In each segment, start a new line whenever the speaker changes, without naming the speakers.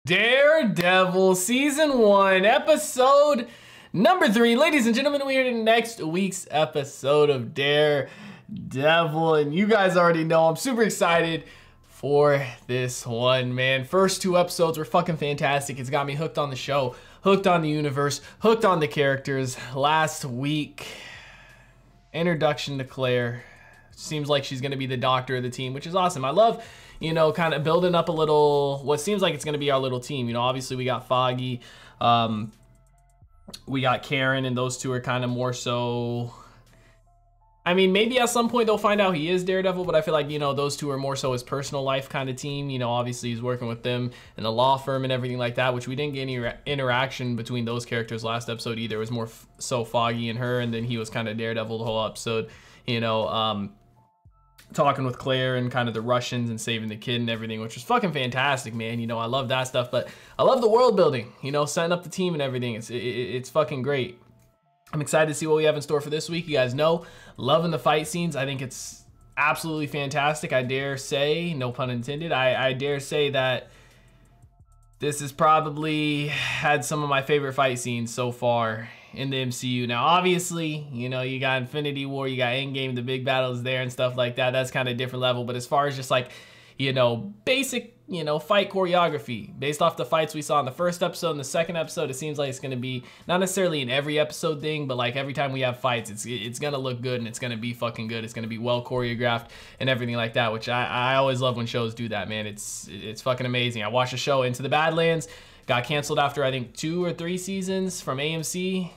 Daredevil Season 1, Episode number 3. Ladies and gentlemen, we are in next week's episode of Daredevil, and you guys already know I'm super excited for this one, man. First two episodes were fucking fantastic. It's got me hooked on the show, hooked on the universe, hooked on the characters. Last week, introduction to Claire. Seems like she's gonna be the doctor of the team, which is awesome. I love, you know, kind of building up a little, what seems like it's gonna be our little team. You know, obviously we got Foggy, we got Karen, and those two are kind of more so, I mean, maybe at some point they'll find out he is Daredevil, but I feel like, you know, those two are more so his personal life kind of team. You know, obviously he's working with them in the law firm and everything like that, which we didn't get any interaction between those characters last episode either. It was more so Foggy and her, and then he was kind of Daredevil the whole episode, you know, talking with Claire and kind of the Russians and saving the kid and everything, which was fucking fantastic, man. You know, I love that stuff, but I love the world building, you know, setting up the team and everything. It's fucking great. I'm excited to see what we have in store for this week. You guys know, loving the fight scenes. I think it's absolutely fantastic. I dare say, no pun intended, I dare say that this has probably had some of my favorite fight scenes so far in the MCU. Now, obviously, you know, you got Infinity War, you got Endgame, the big battles there and stuff like that. That's kind of a different level. But as far as just like, you know, basic, you know, fight choreography based off the fights we saw in the first episode and the second episode, it seems like it's going to be not necessarily an every episode thing, but like every time we have fights, it's going to look good and it's going to be fucking good. It's going to be well choreographed and everything like that, which I always love when shows do that, man. It's fucking amazing. I watched a show, Into the Badlands, got canceled after I think 2 or 3 seasons from AMC.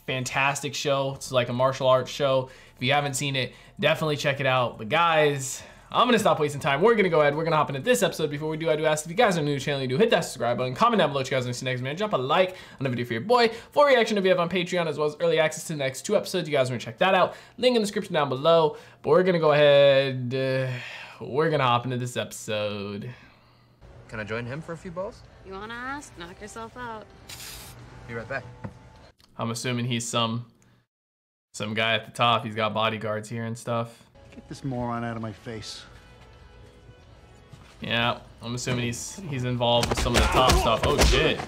Fantastic show. It's like a martial arts show. If you haven't seen it, definitely check it out. But guys, I'm gonna stop wasting time. We're gonna go ahead, we're gonna hop into this episode. Before we do, I do ask, if you guys are new to the channel, you do hit that subscribe button, comment down below what you guys want to see next, man. Drop a like on the video for your boy. Full reaction if you have on Patreon, as well as early access to the next 2 episodes. You guys want to check that out. Link in the description down below. But we're gonna go ahead, we're gonna hop into this episode.
Can I join him for a few balls?
You wanna ask? Knock yourself out.
Be right back.
I'm assuming he's some guy at the top. He's got bodyguards here and stuff.
Get this moron out of my face.
Yeah, I'm assuming he's involved with some of the top stuff. Oh shit.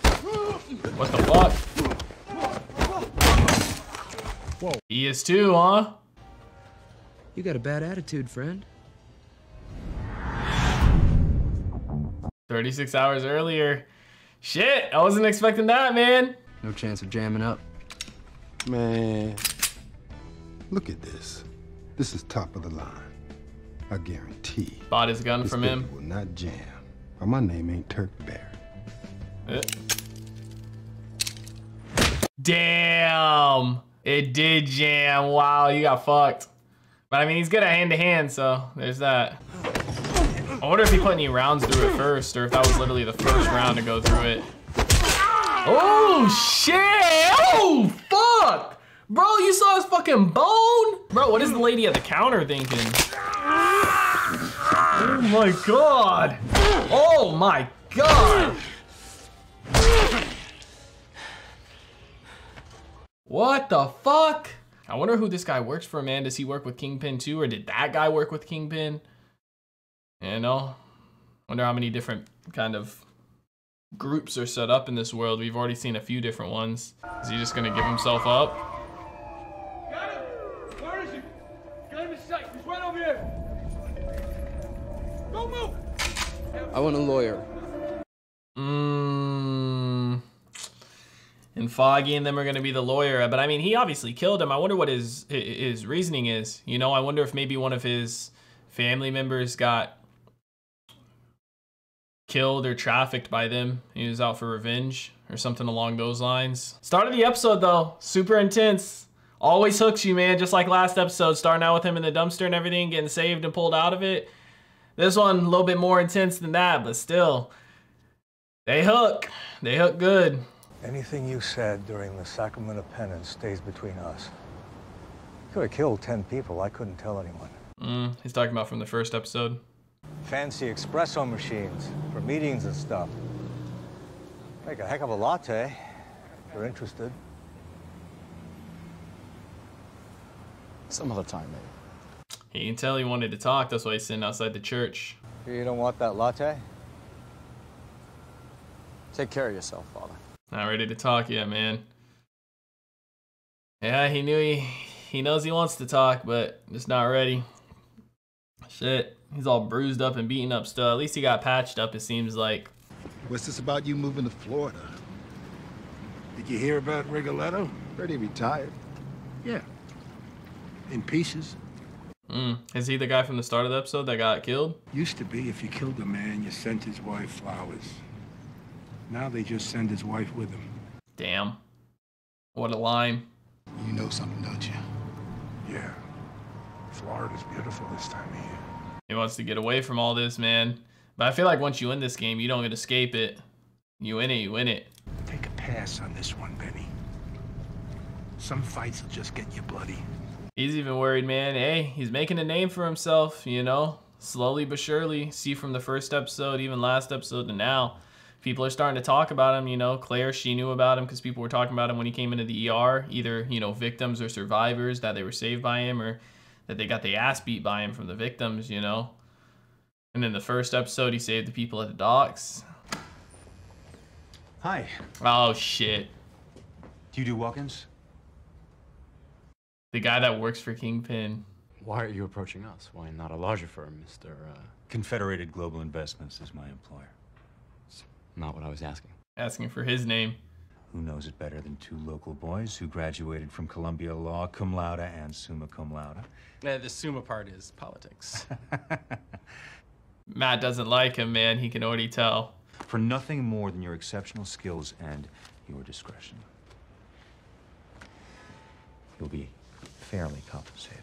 What the fuck? Whoa. He is too, huh?
You got a bad attitude, friend.
36 hours earlier. Shit, I wasn't expecting that, man.
No chance of jamming up.
Man, look at this. This is top of the line. I guarantee.
Bought his gun from him.
Will not jam. Or my name ain't Turk Barrett.
Damn, it did jam. Wow, you got fucked. But I mean, he's good at hand-to-hand, so there's that. I wonder if he put any rounds through it first, or if that was literally the first round to go through it. Oh shit! Oh fuck! Bro, you saw his fucking bone? Bro, what is the lady at the counter thinking? Oh my god! Oh my god! What the fuck? I wonder who this guy works for, man. Does he work with Kingpin too, or did that guy work with Kingpin? You know? Wonder how many different kind of groups are set up in this world. We've already seen a few different ones. Is he just gonna give himself up?
Got him! Where is he? Got him in sight. He's right over here. Don't move!
I want a lawyer.
And Foggy and them are gonna be the lawyer, but I mean, he obviously killed him. I wonder what his reasoning is. You know, I wonder if maybe one of his family members got killed or trafficked by them. He was out for revenge or something along those lines. Start of the episode though, super intense. Always hooks you, man, just like last episode, starting out with him in the dumpster and everything, getting saved and pulled out of it. This one, a little bit more intense than that, but still, they hook. They hook good.
Anything you said during the Sacrament of Penance stays between us. You could have killed 10 people. I couldn't tell anyone.
He's talking about from the first episode.
Fancy espresso machines for meetings and stuff. Make a heck of a latte, if you're interested.
Some other time, maybe.
He can tell he wanted to talk, that's why he's sitting outside the church.
You don't want that latte?
Take care of yourself, Father.
Not ready to talk yet, man. Yeah, he knows he wants to talk, but just not ready. Shit, he's all bruised up and beaten up still. At least he got patched up, it seems like.
What's this about you moving to Florida?
Did you hear about Rigoletto?
Heard he retired.
Yeah. In pieces.
Is he the guy from the start of the episode that got killed?
Used to be if you killed a man, you sent his wife flowers. Now they just send his wife with him.
Damn. What a line.
You know something, don't you?
Yeah. Florida's beautiful this time of year.
He wants to get away from all this, man. But I feel like once you win this game, you don't get to escape it. You win it, you win it.
Take a pass on this one, Benny. Some fights will just get you bloody.
He's even worried, man. Hey, he's making a name for himself, you know? Slowly but surely. See from the first episode, even last episode to now. People are starting to talk about him, you know. Claire, she knew about him because people were talking about him when he came into the ER. Either, you know, victims or survivors, that they were saved by him, or that they got the ass beat by him from the victims, you know. And in the first episode, he saved the people at the docks.
Hi.
Oh, shit.
Do you do walk-ins?
The guy that works for Kingpin.
Why are you approaching us? Why not a larger firm, Mr.
Confederated Global Investments is my employer.
It's not what I was asking.
Asking for his name.
Who knows it better than two local boys who graduated from Columbia Law, cum laude and summa cum laude?
The summa part is politics.
Matt doesn't like him, man. He can already tell.
For nothing more than your exceptional skills and your discretion. You'll be fairly compensated.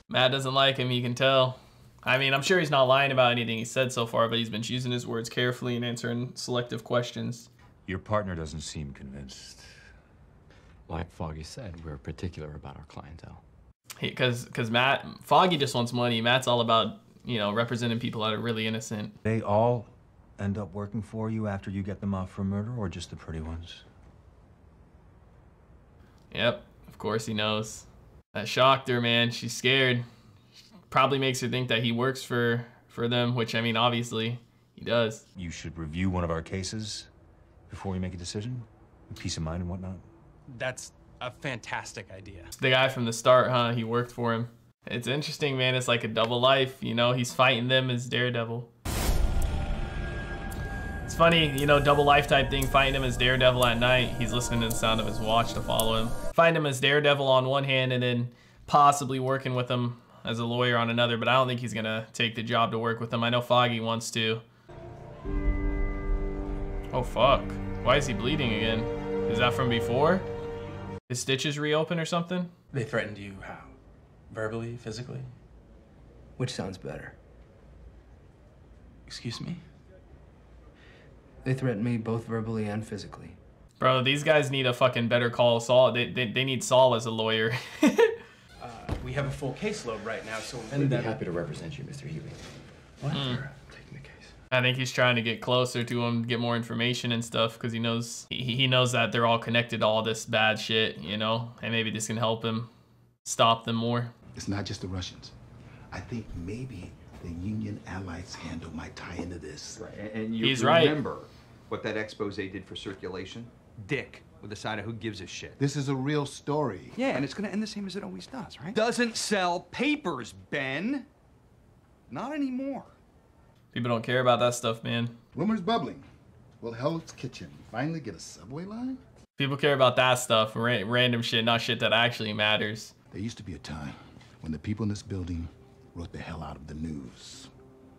Matt doesn't like him, he can tell. I mean, I'm sure he's not lying about anything he said so far, but he's been choosing his words carefully and answering selective questions.
Your partner doesn't seem convinced.
Like Foggy said, we're particular about our clientele.
Because Foggy just wants money. Matt's all about, you know, representing people that are really innocent.
They all end up working for you after you get them off for murder, or just the pretty ones?
Yep, of course he knows. That shocked her, man. She's scared. Probably makes her think that he works for them, which, I mean, obviously, he does.
You should review one of our cases before you make a decision. Peace of mind and whatnot.
That's a fantastic idea.
The guy from the start, huh? He worked for him. It's interesting, man. It's like a double life, you know? He's fighting them as Daredevil. It's funny, you know, double life type thing, fighting him as Daredevil at night. He's listening to the sound of his watch to follow him. Fighting him as Daredevil on one hand and then possibly working with him as a lawyer on another, but I don't think he's gonna take the job to work with him. I know Foggy wants to. Oh, fuck. Why is he bleeding again? Is that from before? His stitches reopen or something?
They threatened you how? Verbally, physically?
Which sounds better?
Excuse me?
They threatened me both verbally and physically.
Bro, these guys need a fucking Better Call Saul. They need Saul as a lawyer.
We have a full caseload right now, so
I'd be happy to represent you, Mr. Healy.
What?
Taking the case.
I think he's trying to get closer to him, get more information and stuff, because he knows that they're all connected to all this bad shit, you know? And maybe this can help him stop them more.
It's not just the Russians. I think maybe the Union Allied scandal might tie into this.
Right, and you
He's right.
remember what that expose did for circulation? Dick, with a side of who gives a shit.
This is a real story.
Yeah, and it's gonna end the same as it always does, right? Doesn't sell papers, Ben. Not anymore.
People don't care about that stuff, man.
Rumors bubbling. Will Hell's Kitchen finally get a subway line?
People care about that stuff, random shit, not shit that actually matters.
There used to be a time when the people in this building wrote the hell out of the news.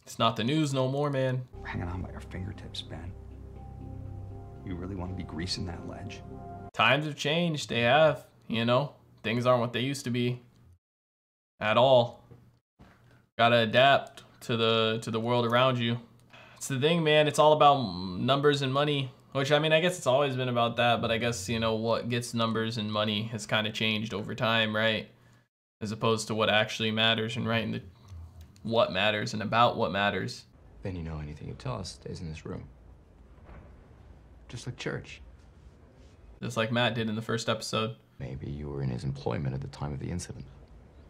It's not the news no more, man.
We're hanging on by our fingertips, Ben. You really want to be greasing that ledge?
Times have changed, they have, you know? Things aren't what they used to be. At all. Gotta adapt to the world around you. It's the thing, man, it's all about numbers and money. Which, I mean, I guess it's always been about that, but I guess, you know, what gets numbers and money has kind of changed over time, right? As opposed to what actually matters, and right, and what matters and about what matters.
Then you know anything you tell us stays in this room. Just like church.
Just like Matt did in the first episode.
Maybe you were in his employment at the time of the incident.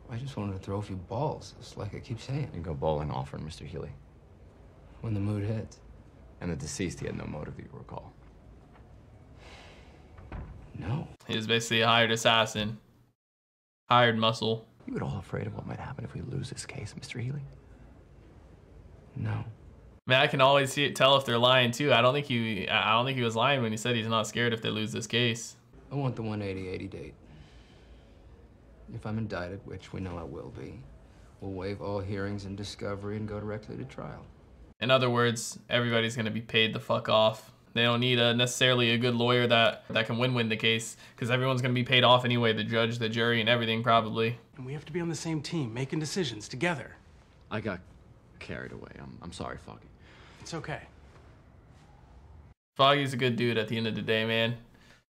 I just wanted to throw a few balls, just like I keep saying.
And go bowling often, Mr. Healy.
When the mood hits.
And the deceased, he had no motive, you recall.
He was basically a hired assassin. Hired muscle.
You at all afraid of what might happen if we lose this case, Mr. Healy?
No.
Man, I can always tell if they're lying too. I don't think he was lying when he said he's not scared if they lose this case.
I want the 180-80 date. If I'm indicted, which we know I will be, we'll waive all hearings and discovery and go directly to trial.
In other words, everybody's gonna be paid the fuck off. They don't need necessarily a good lawyer that can win the case, because everyone's gonna be paid off anyway, the judge, the jury, and everything probably.
And we have to be on the same team, making decisions together.
I got carried away. I'm sorry, Foggy.
It's okay.
Foggy's a good dude at the end of the day, man.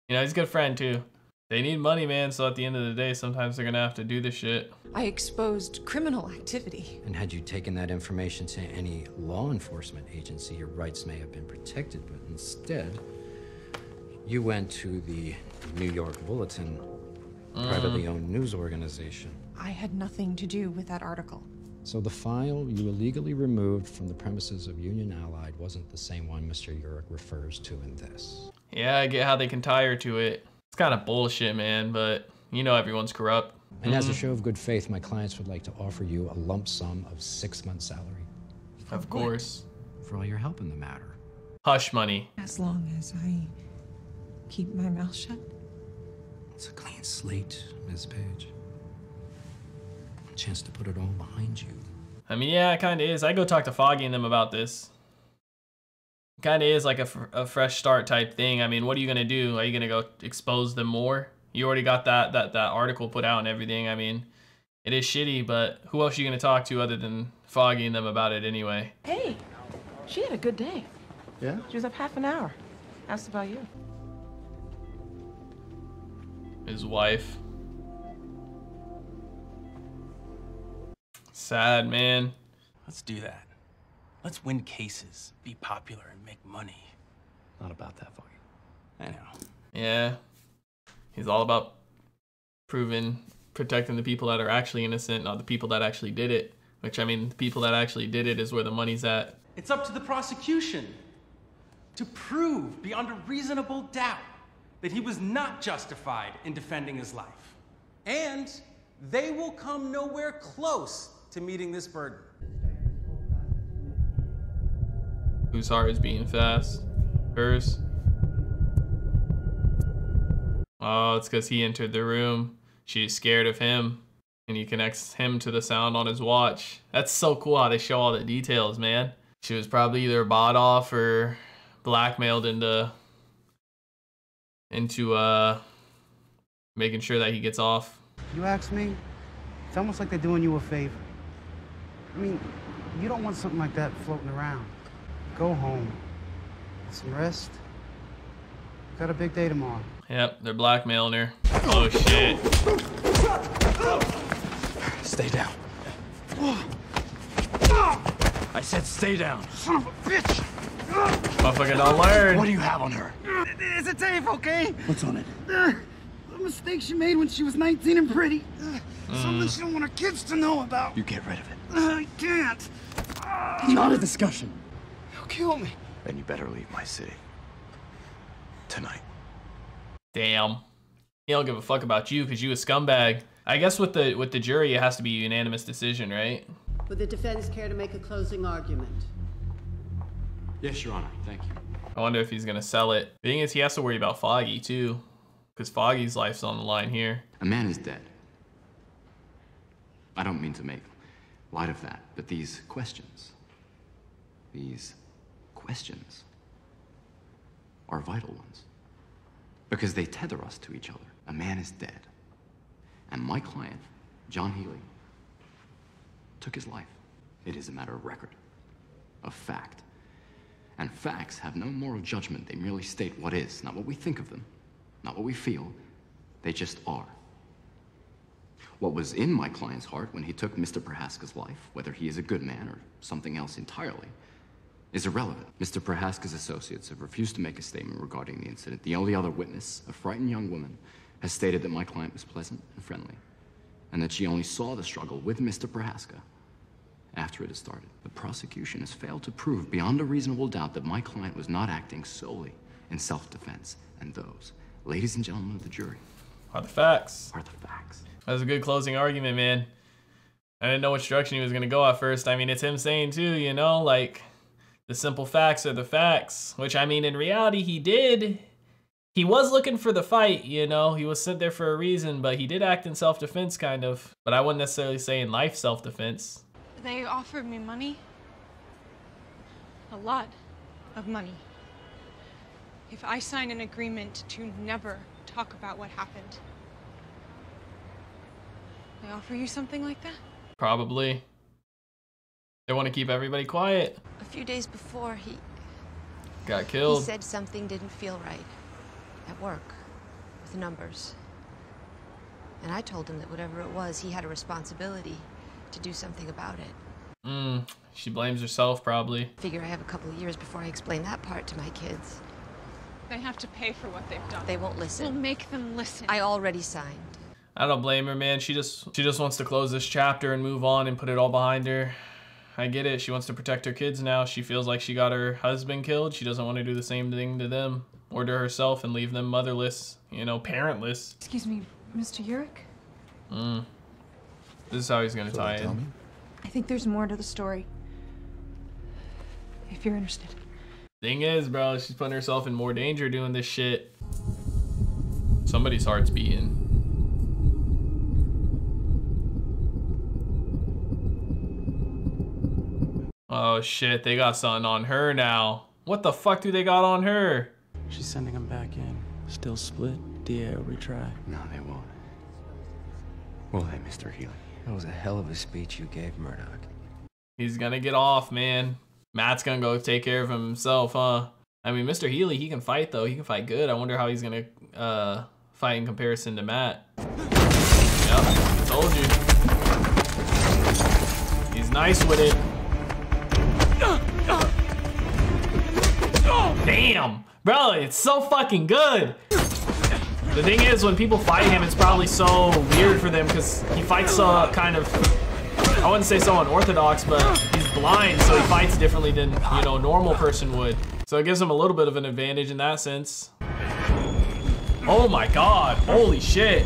You know, he's a good friend too. They need money, man, so at the end of the day, sometimes they're gonna have to do this shit.
I exposed criminal activity.
And had you taken that information to any law enforcement agency, your rights may have been protected, but instead, you went to the New York Bulletin, privately owned news organization.
I had nothing to do with that article.
So the file you illegally removed from the premises of Union Allied wasn't the same one Mr. Urich refers to in this.
Yeah, I get how they can tie her to it. It's kind of bullshit, man, but you know everyone's corrupt.
And as a show of good faith, my clients would like to offer you a lump sum of 6 months' salary.
Of course.
For all your help in the matter.
Hush money.
As long as I keep my mouth shut.
It's a clean slate, Ms. Page. A chance to put it all behind you.
I mean, yeah, it kind of is. I go talk to Foggy and them about this. Kind of is like a fresh start type thing. I mean, what are you gonna do? Are you gonna go expose them more? You already got that article put out and everything. I mean, it is shitty, but who else are you gonna talk to other than Foggy and them about it anyway?
Hey, she had a good day.
Yeah?
She was up half an hour. Asked about you.
His wife. Sad, man.
Let's do that. Let's win cases, be popular, and make money.
Not about that, Foggy.
I know.
Yeah. He's all about protecting the people that are actually innocent, not the people that actually did it. Which, I mean, the people that actually did it is where the money's at.
It's up to the prosecution to prove beyond a reasonable doubt that he was not justified in defending his life. And they will come nowhere close to meeting this burden.
Whose heart is beating fast? Hers? Oh, it's because he entered the room. She's scared of him. And he connects him to the sound on his watch. That's so cool how they show all the details, man. She was probably either bought off or blackmailed into making sure that he gets off.
You ask me, it's almost like they're doing you a favor. I mean, you don't want something like that floating around. Go home. Get some rest. Got a big day tomorrow.
Yep, they're blackmailing her. Oh shit.
Stay down. I said stay down.
Son of a bitch!
Motherfucker don't learn.
What do you have on her?
It's a tape, okay?
What's on it?
A mistake she made when she was 19 and pretty. Something she don't want her kids to know about.
You get rid of it.
I can't.
Not a discussion.
He'll kill me.
Then you better leave my city. Tonight.
Damn. He don't give a fuck about you because you a scumbag. I guess with the jury, it has to be a unanimous decision, right?
Would the defense care to make a closing argument?
Yes, Your Honor. Thank you.
I wonder if he's gonna sell it. The thing is, he has to worry about Foggy too, because Foggy's life's on the line here.
A man is dead. I don't mean to make light of that, but these questions are vital ones. Because they tether us to each other. A man is dead. And my client, John Healy, took his life. It is a matter of record, of fact. And facts have no moral judgment. They merely state what is, not what we think of them, not what we feel. They just are. What was in my client's heart when he took Mr. Prohaska's life, whether he is a good man or something else entirely, is irrelevant. Mr. Prohaska's associates have refused to make a statement regarding the incident. The only other witness, a frightened young woman, has stated that my client was pleasant and friendly, and that she only saw the struggle with Mr. Prohaska after it had started. The prosecution has failed to prove beyond a reasonable doubt that my client was not acting solely in self-defense, and those ladies and gentlemen of the jury,
are the facts.
are the facts.
That was a good closing argument, man. I didn't know which direction he was gonna go at first. I mean, it's him saying too, you know, like, the simple facts are the facts. Which, I mean, in reality, he did. He was looking for the fight, you know. He was sent there for a reason, but he did act in self-defense, kind of. But I wouldn't necessarily say in life self-defense.
They offered me money. A lot of money. If I sign an agreement to never talk about what happened. They offer you something like that?
Probably. They want to keep everybody quiet.
A few days before, he
Got killed.
He said something didn't feel right at work with numbers. And I told him that whatever it was, he had a responsibility to do something about it.
She blames herself, probably.
Figure I have a couple of years before I explain that part to my kids.
They have to pay for what they've done.
They won't listen.
We'll make them listen.
I already signed.
I don't blame her, man. She just wants to close this chapter and move on and put it all behind her. I get it. She wants to protect her kids now. She feels like she got her husband killed. She doesn't want to do the same thing to them or to herself and leave them motherless, you know, parentless.
Excuse me, Mr. Urich?
This is how he's gonna tie in.
I think there's more to the story. If you're interested.
Thing is, bro, she's putting herself in more danger doing this shit. Somebody's heart's beating. Oh shit, they got something on her now. What the fuck do they got on her?
She's sending him back in. Still split. DA will retry.
No, they won't. Will they, Mr. Healy?
That was a hell of a speech you gave, Murdoch.
He's gonna get off, man. Matt's gonna go take care of himself, huh? I mean, Mr. Healy, he can fight though. He can fight good. I wonder how he's gonna fight in comparison to Matt. Yep, told you. He's nice with it. Damn, bro, it's so fucking good. The thing is, when people fight him, it's probably so weird for them because he fights so kind of, I wouldn't say so unorthodox, but he's blind, so he fights differently than, you know, a normal person would. So it gives him a little bit of an advantage in that sense. Oh my God, holy shit.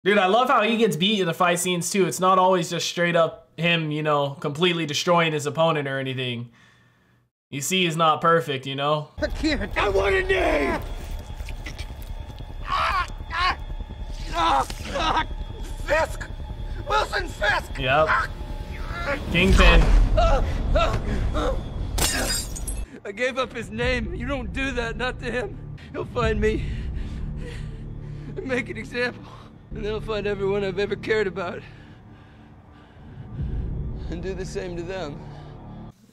Dude, I love how he gets beat in the fight scenes too. It's not always just straight up him, you know, completely destroying his opponent or anything. You see he's not perfect, you know?
I want a name! Fisk! Wilson Fisk!
Yep. Kingpin.
I gave up his name. You don't do that, not to him. He'll find me and make an example. And then he'll find everyone I've ever cared about and do the same to them.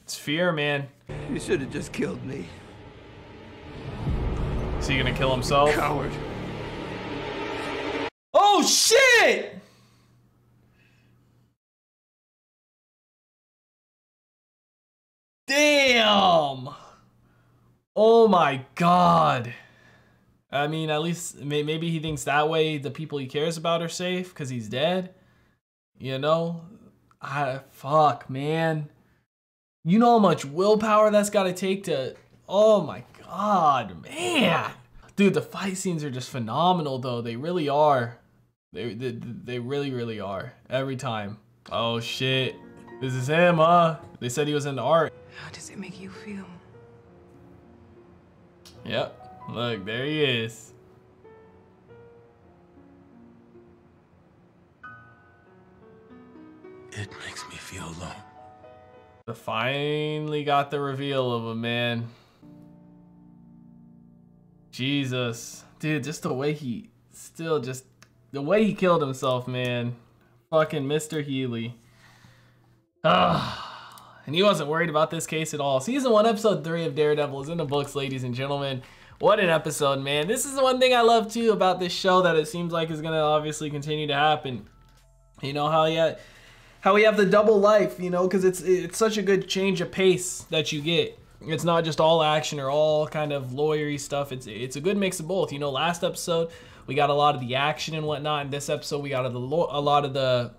It's fear, man.
You should have just killed me.
Is he gonna kill himself?
Coward.
Oh shit! Damn! Oh my God. I mean, at least maybe he thinks that way the people he cares about are safe because he's dead. You know? Fuck, man. You know how much willpower that's got to take to... Oh my God, man. Dude, the fight scenes are just phenomenal, though. They really are. They really, really are. Every time. Oh, shit. This is him, huh? They said he was into art.
How does it make you feel?
Yep. Look, there he is.
It makes me feel alone.
They finally got the reveal of him, man. Jesus. Dude, just the way he... the way he killed himself, man. Fucking Mr. Healy. And he wasn't worried about this case at all. Season 1, Episode 3 of Daredevil is in the books, ladies and gentlemen. What an episode, man. This is the one thing I love, too, about this show that it seems like is going to obviously continue to happen. You know, how we have the double life, you know, because it's such a good change of pace that you get. It's not just all action or all kind of lawyery stuff. It's a good mix of both. You know, last episode, we got a lot of the action and whatnot. In this episode, we got a lot of the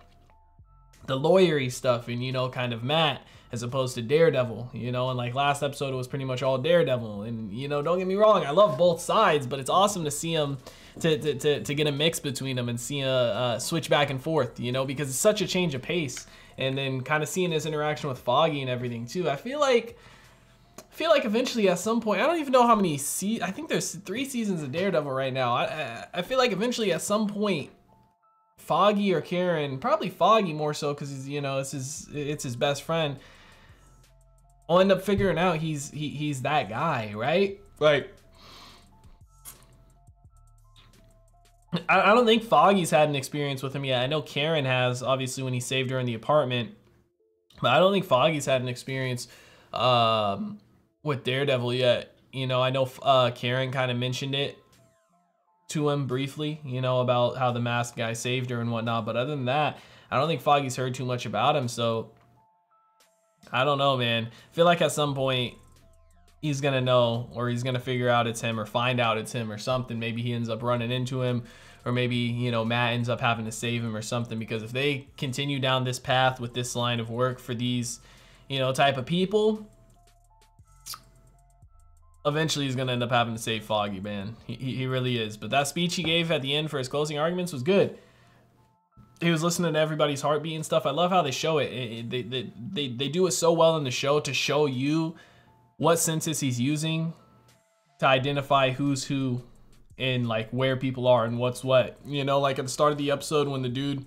the lawyery stuff and, you know, kind of Matt as opposed to Daredevil, you know, and like last episode it was pretty much all Daredevil. And, you know, don't get me wrong, I love both sides, but it's awesome to see them to get a mix between them and see a switch back and forth, you know, because it's such a change of pace. And then kind of seeing his interaction with Foggy and everything too. I feel like eventually at some point, I don't even know how many I think there's 3 seasons of Daredevil right now. I feel like eventually at some point, Foggy or Karen, probably Foggy more so because he's, you know, it's his best friend, will end up figuring out he's that guy, right? Like, I don't think Foggy's had an experience with him yet. I know Karen has, obviously, when he saved her in the apartment, but I don't think Foggy's had an experience with Daredevil yet. You know, I know Karen kind of mentioned it to him briefly, you know, about how the masked guy saved her and whatnot, but other than that, I don't think Foggy's heard too much about him, so I don't know, man. I feel like at some point he's gonna know, or he's gonna figure out it's him, or find out it's him or something. Maybe he ends up running into him, or maybe, you know, Matt ends up having to save him or something, because if they continue down this path with this line of work for these, you know, type of people, eventually he's gonna end up having to save Foggy, man. He really is. But that speech he gave at the end for his closing arguments was good. He was listening to everybody's heartbeat and stuff. I love how they show it. They do it so well in the show to show you what senses he's using to identify who's who and like where people are and what's what. You know, like at the start of the episode when the dude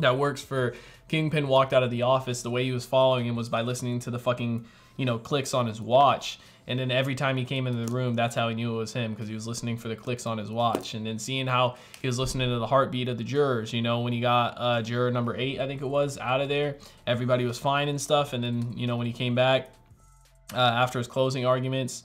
that works for Kingpin walked out of the office, the way he was following him was by listening to the fucking, you know, clicks on his watch. And then every time he came into the room, that's how he knew it was him, because he was listening for the clicks on his watch. And then seeing how he was listening to the heartbeat of the jurors, you know, when he got juror number 8, I think it was, out of there, everybody was fine and stuff. And then, you know, when he came back after his closing arguments,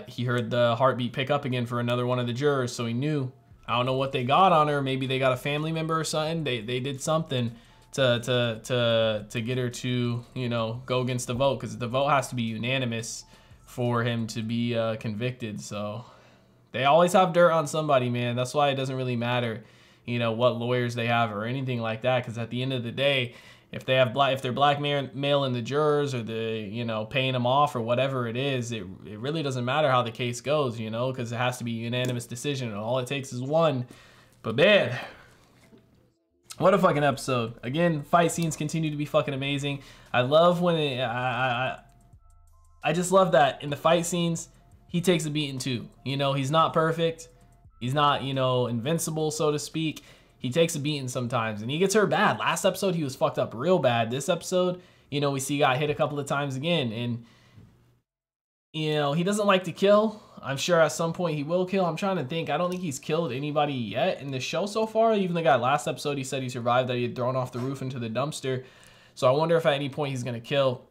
he heard the heartbeat pick up again for another one of the jurors. So he knew. I don't know what they got on her. Maybe they got a family member or something. They did something to get her to, you know, go against the vote, because the vote has to be unanimous for him to be convicted. So they always have dirt on somebody, man. That's why it doesn't really matter, you know, what lawyers they have or anything like that, because at the end of the day, if they're blackmailing the jurors, or the, you know, paying them off or whatever it is, it really doesn't matter how the case goes, you know, because it has to be a unanimous decision, and all it takes is one. But man, what a fucking episode. Again, fight scenes continue to be fucking amazing. I love when I just love that in the fight scenes, he takes a beating too. You know, he's not perfect. He's not, you know, invincible, so to speak. He takes a beating sometimes, and he gets hurt bad. Last episode, he was fucked up real bad. This episode, you know, we see he got hit a couple of times again, and, you know, he doesn't like to kill. I'm sure at some point he will kill. I'm trying to think. I don't think he's killed anybody yet in the show so far. Even the guy last episode, he said he survived, that he had thrown off the roof into the dumpster. So I wonder if at any point he's going to kill,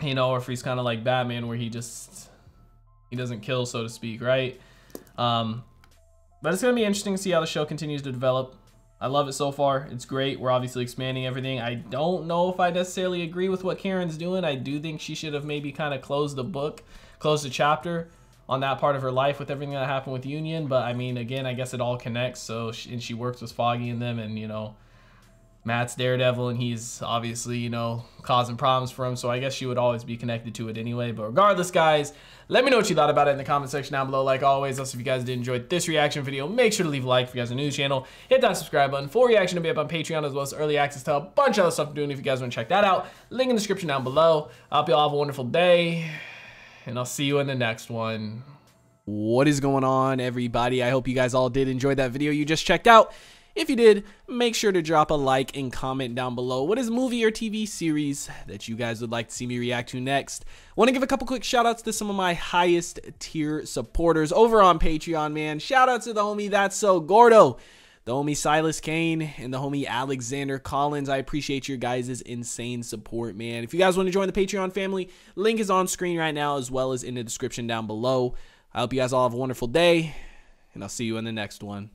you know, or if he's kind of like Batman, where he doesn't kill, so to speak, right? But it's going to be interesting to see how the show continues to develop. I love it so far. It's great. We're obviously expanding everything. I don't know if I necessarily agree with what Karen's doing. I do think she should have maybe kind of closed the chapter on that part of her life with everything that happened with Union. But I mean, again, I guess it all connects. So, and she works with Foggy and them, and, you know, Matt's Daredevil, and he's obviously, you know, causing problems for him, so I guess she would always be connected to it anyway. But regardless, guys, let me know what you thought about it in the comment section down below. Like always, also, if you guys did enjoy this reaction video, make sure to leave a like. If you guys are new to the channel, hit that subscribe button. Full reaction to be up on Patreon, as well as early access to a bunch of other stuff I'm doing if you guys want to check that out. Link in the description down below. I hope you all have a wonderful day, and I'll see you in the next one. What is going on, everybody? I hope you guys all did enjoy that video you just checked out. If you did, make sure to drop a like and comment down below. What is movie or TV series that you guys would like to see me react to next? Want to give a couple quick shout outs to some of my highest tier supporters over on Patreon, man. Shout out to the homie That's So Gordo, the homie Silas Kane, and the homie Alexander Collins. I appreciate your guys' insane support, man. If you guys want to join the Patreon family, link is on screen right now, as well as in the description down below. I hope you guys all have a wonderful day, and I'll see you in the next one.